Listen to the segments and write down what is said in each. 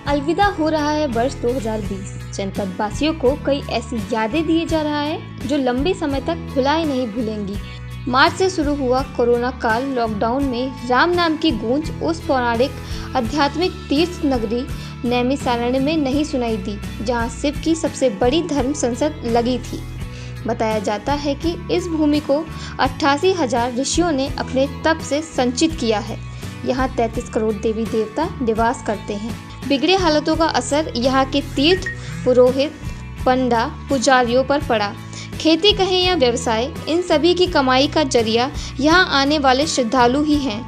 अलविदा हो रहा है वर्ष 2020। जनपद वासियों को कई ऐसी यादें दिए जा रहा है जो लंबे समय तक भुलाई नहीं भूलेंगी। मार्च से शुरू हुआ कोरोना काल लॉकडाउन में राम नाम की गूंज उस पौराणिक आध्यात्मिक तीर्थ नगरी नैमिषारण्य में नहीं सुनाई दी, जहां शिव की सबसे बड़ी धर्म संसद लगी थी। बताया जाता है कि इस भूमि को 88,000 ऋषियों ने अपने तप से संचित किया है। यहाँ 33 करोड़ देवी देवता निवास करते हैं। बिगड़े हालातों का असर यहाँ के तीर्थ पुरोहित, पंडा, पुजारियों पर पड़ा। खेती कहें या व्यवसाय, इन सभी की कमाई का जरिया यहाँ आने वाले श्रद्धालु ही हैं।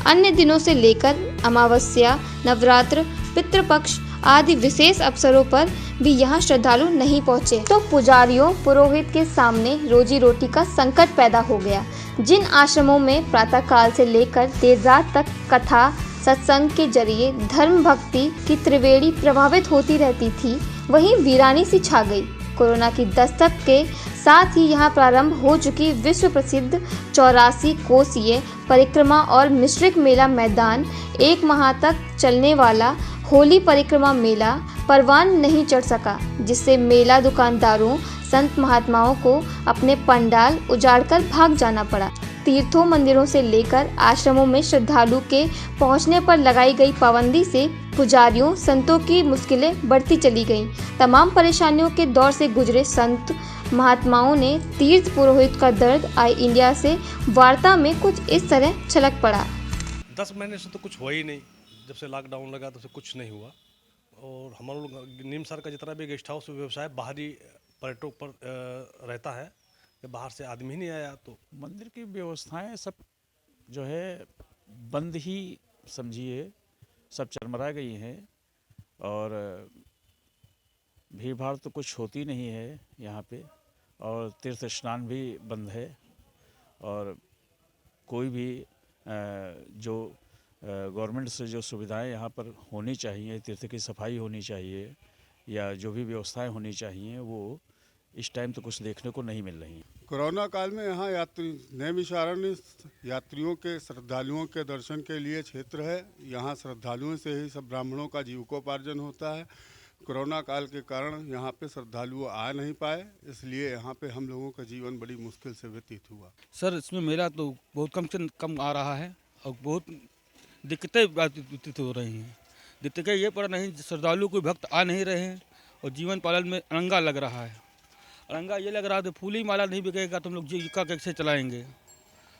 अन्य दिनों से लेकर अमावस्या, नवरात्र, पितृपक्ष आदि विशेष अवसरों पर भी यहाँ श्रद्धालु नहीं पहुँचे तो पुजारियों पुरोहित के सामने रोजी रोटी का संकट पैदा हो गया। जिन आश्रमों में प्रातः काल से लेकर देर रात तक कथा सत्संग के जरिए धर्म भक्ति की त्रिवेणी प्रभावित होती रहती थी, वहीं वीरानी सी छा गई। कोरोना की दस्तक के साथ ही यहाँ प्रारंभ हो चुकी विश्व प्रसिद्ध 84 कोसीय परिक्रमा और मिश्रिक मेला मैदान, एक माह तक चलने वाला होली परिक्रमा मेला परवान नहीं चढ़ सका, जिससे मेला दुकानदारों संत महात्माओं को अपने पंडाल उजाड़कर भाग जाना पड़ा। तीर्थों मंदिरों से लेकर आश्रमों में श्रद्धालु के पहुंचने पर लगाई गई पाबंदी से पुजारियों संतों की मुश्किलें बढ़ती चली गईं। तमाम परेशानियों के दौर से गुजरे संत महात्माओं ने तीर्थ पुरोहित का दर्द आई इंडिया से वार्ता में कुछ इस तरह छलक पड़ा। 10 महीने से तो कुछ हुआ ही नहीं। जब से लॉकडाउन लगा तब से कुछ नहीं हुआ। और हमारे लोग नीमसार का जितना भी गेस्ट हाउस व्यवसाय बाहरी पर्यटकों पर रहता है, बाहर से आदमी ही नहीं आया। तो मंदिर की व्यवस्थाएं सब जो है बंद ही समझिए, सब चरमरा गई हैं और भीड़ भाड़ तो कुछ होती नहीं है यहाँ पे। और तीर्थ स्नान भी बंद है और कोई भी जो गवर्नमेंट से जो सुविधाएं यहाँ पर होनी चाहिए, तीर्थ की सफाई होनी चाहिए या जो भी व्यवस्थाएं होनी चाहिए, वो इस टाइम तो कुछ देखने को नहीं मिल रही हैं। कोरोना काल में यहाँ नैमिषारण्य यात्रियों के श्रद्धालुओं के दर्शन के लिए क्षेत्र है। यहाँ श्रद्धालुओं से ही सब ब्राह्मणों का जीविकोपार्जन होता है। कोरोना काल के कारण यहाँ पे श्रद्धालु आ नहीं पाए, इसलिए यहाँ पे हम लोगों का जीवन बड़ी मुश्किल से व्यतीत हुआ। सर, इसमें मेला तो बहुत कम से कम आ रहा है और बहुत दिक्कतें व्यतीत हो रही हैं। दिक्कतें ये पड़ रही हैं, श्रद्धालु कोई भक्त आ नहीं रहे हैं और जीवन पालन में अड़ंगा लग रहा है। अड़ंगा ये लग रहा है तो फूली माला नहीं बिकेगा तो हम लोग जीविका कैसे चलाएंगे,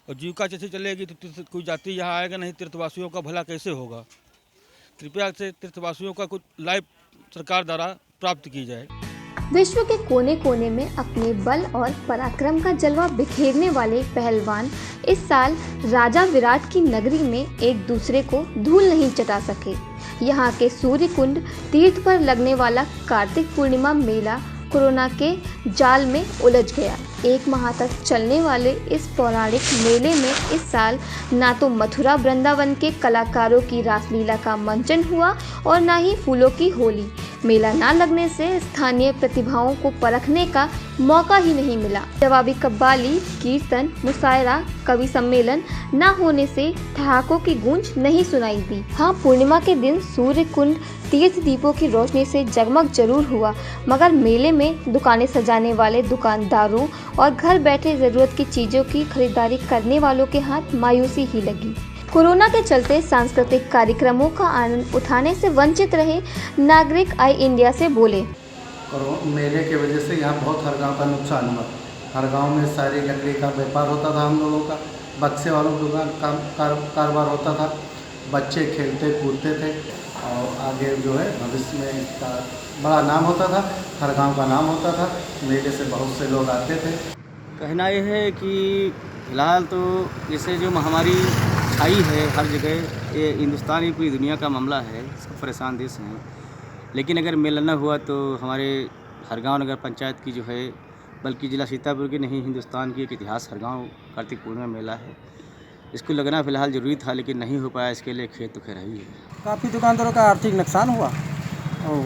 और जीविका कैसे चलेगी तो कोई जाति यहाँ आएगा नहीं, तीर्थवासियों का भला कैसे होगा। कृपया से तीर्थवासियों का कुछ लाइव सरकार द्वारा प्राप्त की जाए। विश्व के कोने कोने में अपने बल और पराक्रम का जलवा बिखेरने वाले पहलवान इस साल राजा विराट की नगरी में एक दूसरे को धूल नहीं चटा सके। यहाँ के सूर्य कुंड तीर्थ पर लगने वाला कार्तिक पूर्णिमा मेला कोरोना के जाल में उलझ गया। एक माह तक चलने वाले इस पौराणिक मेले में इस साल ना तो मथुरा वृंदावन के कलाकारों की रासलीला का मंचन हुआ और ना ही फूलों की होली। मेला ना लगने से स्थानीय प्रतिभाओं को परखने का मौका ही नहीं मिला। जवाबी कव्वाली, कीर्तन, मुशायरा, कवि सम्मेलन न होने से ठहाकों की गूंज नहीं सुनाई दी। हाँ, पूर्णिमा के दिन सूर्य कुंड तीर्थ दीपों की रोशनी से जगमग जरूर हुआ, मगर मेले में दुकानें सजाने वाले दुकानदारों और घर बैठे जरूरत की चीजों की खरीदारी करने वालों के हाथ मायूसी ही लगी। कोरोना के चलते सांस्कृतिक कार्यक्रमों का आनंद उठाने से वंचित रहे नागरिक आई इंडिया से बोले। मेले की वजह से यहाँ बहुत हर गांव का नुकसान हुआ। हर गांव में सारी लकड़ी का व्यापार होता था, हम लोगों का बक्से वालों की दुकान कारोबार होता था, बच्चे खेलते कूदते थे और आगे जो है भविष्य में इसका बड़ा नाम होता था, हर गांव का नाम होता था। मेले से बहुत से लोग आते थे। कहना यह है कि फ़िलहाल तो जैसे जो महामारी आई है हर जगह, ये हिंदुस्तान ही पूरी दुनिया का मामला है, सब परेशान देश हैं। लेकिन अगर मेला न हुआ तो हमारे हर गाँव नगर पंचायत की जो है, बल्कि जिला सीतापुर की नहीं हिंदुस्तान की एक इतिहास हर गाँव कार्तिक पूर्णिमा मेला है। इसको लगना फ़िलहाल ज़रूरी था, लेकिन नहीं हो पाया। इसके लिए खेद तो खैर ही है। काफ़ी दुकानदारों का आर्थिक नुकसान हुआ और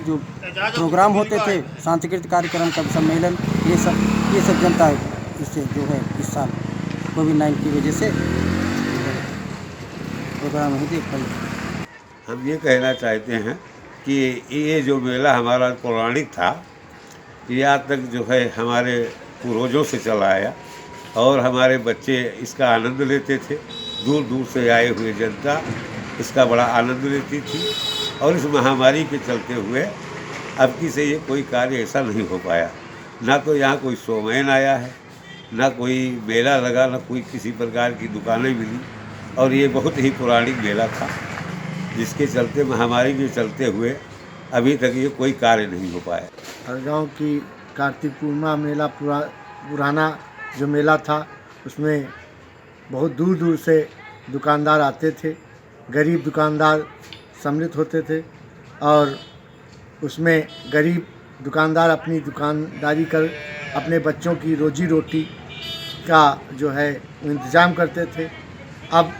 जो प्रोग्राम होते थे, सांस्कृतिक कार्यक्रम, कवि सम्मेलन, ये सब जनता इससे जो है इस साल कोविड-19 की वजह से प्रोग्राम नहीं देख पाई। हम ये कहना चाहते हैं कि ये जो मेला हमारा पौराणिक था, ये आज तक जो है हमारे पूर्वजों से चला आया और हमारे बच्चे इसका आनंद लेते थे। दूर दूर से आए हुए जनता इसका बड़ा आनंद लेती थी और इस महामारी के चलते हुए अब की से ये कोई कार्य ऐसा नहीं हो पाया। ना तो यहाँ कोई शोमैन आया है, ना कोई मेला लगा, ना कोई किसी प्रकार की दुकानें मिली और ये बहुत ही पौराणिक मेला था जिसके चलते महामारी के चलते हुए अभी तक ये कोई कार्य नहीं हो पाया। हर गाँव की कार्तिक पूर्णिमा मेला पुराना जो मेला था उसमें बहुत दूर दूर से दुकानदार आते थे, गरीब दुकानदार सम्मिलित होते थे और उसमें गरीब दुकानदार अपनी दुकानदारी कर अपने बच्चों की रोजी रोटी का जो है इंतज़ाम करते थे। अब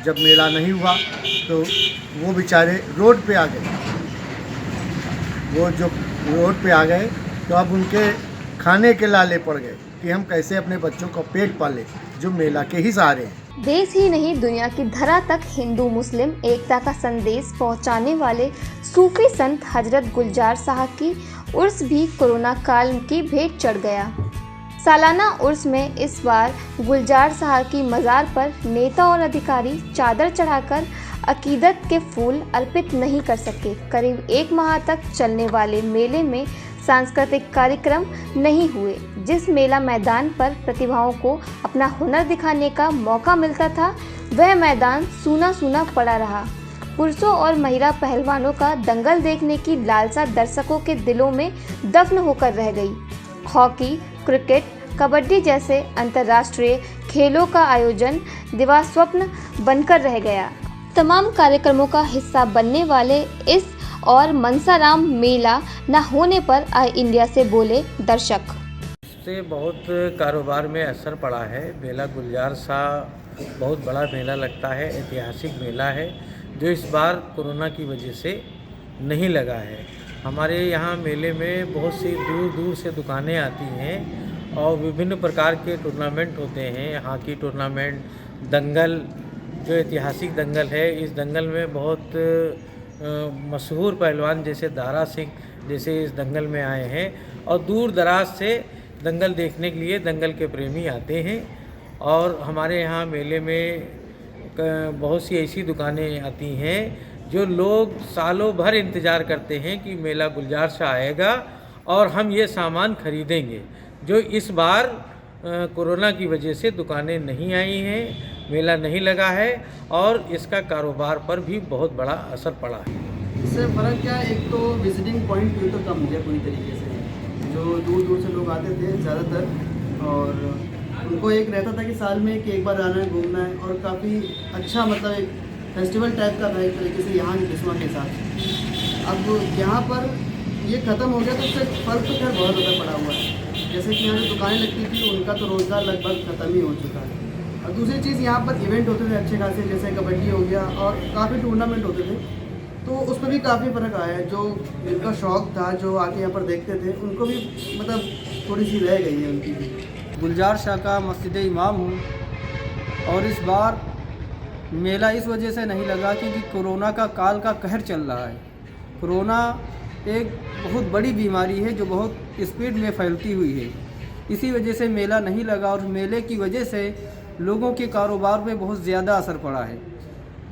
जब मेला नहीं हुआ तो वो बेचारे रोड पे आ गए। वो जो रोड पे आ गए तो अब उनके खाने के लाले पड़ गए कि हम कैसे अपने बच्चों का पेट पालें, जो मेला के ही सहारे हैं। देश ही नहीं दुनिया की धरा तक हिंदू मुस्लिम एकता का संदेश पहुंचाने वाले सूफी संत हजरत गुलजार साहब की उर्स भी कोरोना काल की भेंट चढ़ गया। सालाना उर्स में इस बार गुलजार साहब की मज़ार पर नेता और अधिकारी चादर चढ़ाकर अकीदत के फूल अर्पित नहीं कर सके। करीब 1 माह तक चलने वाले मेले में सांस्कृतिक कार्यक्रम नहीं हुए। जिस मेला मैदान पर प्रतिभाओं को अपना हुनर दिखाने का मौका मिलता था, वह मैदान सूना सूना पड़ा रहा। पुरुषों और महिला पहलवानों का दंगल देखने की लालसा दर्शकों के दिलों में दफन होकर रह गई। हॉकी, क्रिकेट, कबड्डी जैसे अंतर्राष्ट्रीय खेलों का आयोजन दिवास्वप्न बनकर रह गया। तमाम कार्यक्रमों का हिस्सा बनने वाले इस और मनसाराम मेला न होने पर आई इंडिया से बोले दर्शक। से बहुत कारोबार में असर पड़ा है। मेला गुलजार शाह बहुत बड़ा मेला लगता है, ऐतिहासिक मेला है जो इस बार कोरोना की वजह से नहीं लगा है। हमारे यहाँ मेले में बहुत सी दूर दूर से दुकानें आती हैं और विभिन्न प्रकार के टूर्नामेंट होते हैं। हॉकी टूर्नामेंट, दंगल जो ऐतिहासिक दंगल है, इस दंगल में बहुत मशहूर पहलवान जैसे दारा सिंह जैसे इस दंगल में आए हैं और दूर दराज से दंगल देखने के लिए दंगल के प्रेमी आते हैं। और हमारे यहाँ मेले में बहुत सी ऐसी दुकानें आती हैं जो लोग सालों भर इंतज़ार करते हैं कि मेला गुलजार शाह आएगा और हम ये सामान खरीदेंगे। जो इस बार कोरोना की वजह से दुकानें नहीं आई हैं, मेला नहीं लगा है और इसका कारोबार पर भी बहुत बड़ा असर पड़ा है। इससे फ़र्क क्या है, एक तो विजिटिंग पॉइंट तो कम हो गया पूरी तरीके से। जो दूर दूर से लोग आते थे ज़्यादातर और उनको एक रहता था कि साल में कि एक बार आना है, घूमना है और काफ़ी अच्छा मतलब एक फेस्टिवल टाइप का था एक तरीके से यहाँ की किस्मों के हिसाब। अब यहाँ पर ये ख़त्म हो गया तो उससे फ़र्क तो खैर बहुत ज़्यादा पड़ा हुआ है। जैसे कि यहाँ जो दुकानें लगती थी उनका तो रोज़गार लगभग ख़त्म ही हो चुका है। और दूसरी चीज़ यहाँ पर इवेंट होते थे अच्छे खासे, जैसे कबड्डी हो गया और काफ़ी टूर्नामेंट होते थे, तो उसमें भी काफ़ी फ़र्क आया है। जो जिनका शौक़ था, जो आके यहाँ पर देखते थे, उनको भी मतलब थोड़ी सी रह गई है उनकी भी। गुलजार शाह का मस्जिद इमाम हूँ और इस बार मेला इस वजह से नहीं लगा क्योंकि कोरोना का काल का कहर चल रहा है। कोरोना एक बहुत बड़ी बीमारी है जो बहुत स्पीड में फैलती हुई है। इसी वजह से मेला नहीं लगा और मेले की वजह से लोगों के कारोबार पे बहुत ज़्यादा असर पड़ा है।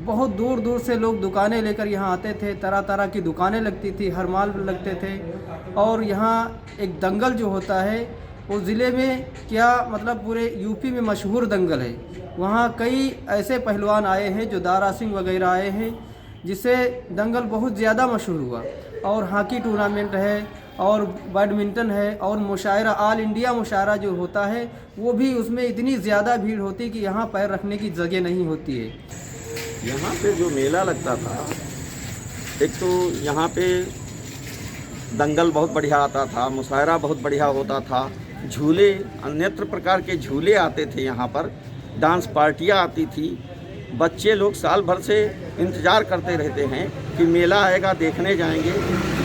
बहुत दूर दूर से लोग दुकानें लेकर यहाँ आते थे, तरह तरह की दुकानें लगती थी, हर माल लगते थे। और यहाँ एक दंगल जो होता है वो ज़िले में क्या मतलब पूरे यूपी में मशहूर दंगल है। वहाँ कई ऐसे पहलवान आए हैं जो दारा सिंह वगैरह आए हैं, जिससे दंगल बहुत ज़्यादा मशहूर हुआ। और हॉकी टूर्नामेंट है और बैडमिंटन है और मुशायरा, ऑल इंडिया मुशायरा जो होता है वो भी, उसमें इतनी ज़्यादा भीड़ होती है कि यहाँ पैर रखने की जगह नहीं होती है। यहाँ पे जो मेला लगता था, एक तो यहाँ पे दंगल बहुत बढ़िया आता था, मुशायरा बहुत बढ़िया होता था, झूले अन्यत्र प्रकार के झूले आते थे, यहाँ पर डांस पार्टियाँ आती थी। बच्चे लोग साल भर से इंतज़ार करते रहते हैं कि मेला आएगा, देखने जाएंगे।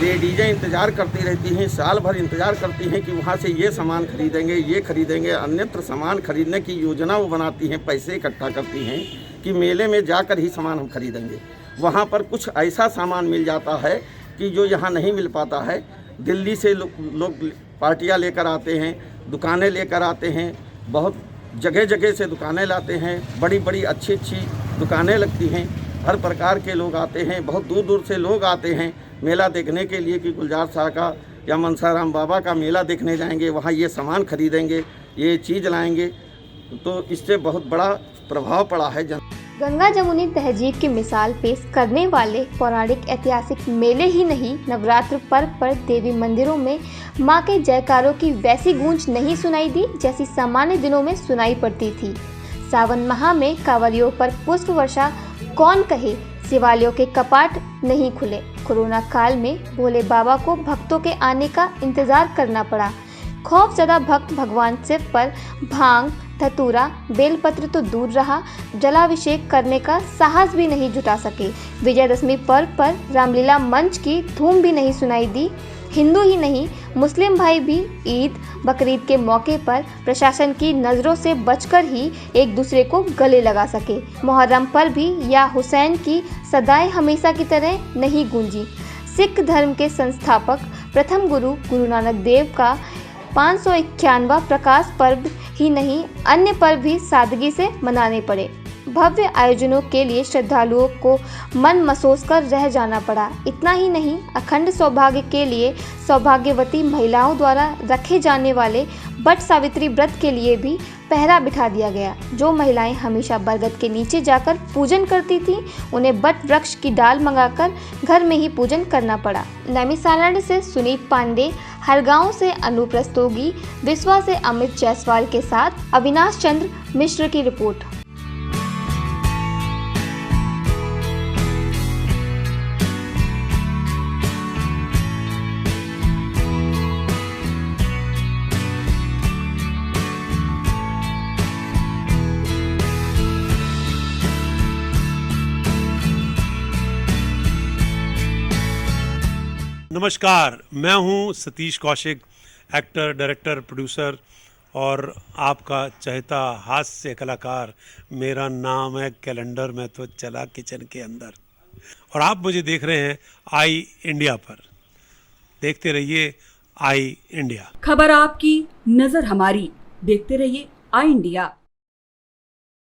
लेडीज़ें इंतज़ार करती रहती हैं, साल भर इंतज़ार करती हैं कि वहाँ से ये सामान खरीदेंगे, ये खरीदेंगे। अन्यत्र सामान खरीदने की योजना वो बनाती हैं, पैसे इकट्ठा करती हैं कि मेले में जाकर ही सामान हम खरीदेंगे। वहाँ पर कुछ ऐसा सामान मिल जाता है कि जो यहाँ नहीं मिल पाता है। दिल्ली से लोग पार्टियाँ लेकर आते हैं, दुकानें लेकर आते हैं, बहुत जगह जगह से दुकानें लाते हैं, बड़ी बड़ी अच्छी अच्छी दुकानें लगती हैं, हर प्रकार के लोग आते हैं, बहुत दूर दूर से लोग आते हैं मेला देखने के लिए कि गुलजार शाह का या मनसाराम बाबा का मेला देखने जाएंगे, वहाँ ये सामान खरीदेंगे, ये चीज़ लाएंगे, तो इससे बहुत बड़ा प्रभाव पड़ा है। गंगा जमुनी तहजीब की मिसाल पेश करने वाले पौराणिक ऐतिहासिक मेले ही नहीं, नवरात्र पर्व पर देवी मंदिरों में मां के जयकारों की वैसी गूंज नहीं सुनाई दी जैसी सामान्य दिनों में सुनाई पड़ती थी। सावन माह में कांवरियों पर पुष्प वर्षा कौन कहे, शिवालयों के कपाट नहीं खुले। कोरोना काल में भोले बाबा को भक्तों के आने का इंतजार करना पड़ा। खौफजदा भक्त भगवान शिव पर भांग, धतूरा, बेलपत्र तो दूर रहा, जलाभिषेक करने का साहस भी नहीं जुटा सके। विजयदशमी पर्व पर रामलीला मंच की धूम भी नहीं सुनाई दी। हिंदू ही नहीं, मुस्लिम भाई भी ईद, बकरीद के मौके पर प्रशासन की नज़रों से बचकर ही एक दूसरे को गले लगा सके। मुहर्रम पर भी या हुसैन की सदाएं हमेशा की तरह नहीं गूंजी। सिख धर्म के संस्थापक प्रथम गुरु गुरु नानक देव का 551वां प्रकाश पर्व ही नहीं, अन्य पर्व भी सादगी से मनाने पड़े। भव्य आयोजनों के लिए श्रद्धालुओं को मन मसोस कर रह जाना पड़ा। इतना ही नहीं, अखंड सौभाग्य के लिए सौभाग्यवती महिलाओं द्वारा रखे जाने वाले बट सावित्री व्रत के लिए भी पहरा बिठा दिया गया। जो महिलाएं हमेशा बरगद के नीचे जाकर पूजन करती थीं, उन्हें बट वृक्ष की डाल मंगाकर घर में ही पूजन करना पड़ा। नैमिषारण्य से सुनीत पांडे, हरगांव से अनूप रस्तोगी, विश्वा से अमित जायसवाल के साथ अविनाश चंद्र मिश्र की रिपोर्ट। नमस्कार, मैं हूं Satish Kaushik, actor, director, producer और आपका चहेता हास्य कलाकार। मेरा नाम है कैलेंडर में तो चला किचन के अंदर, और आप मुझे देख रहे हैं आई इंडिया पर। देखते रहिए आई इंडिया। खबर आपकी, नजर हमारी। देखते रहिए आई इंडिया।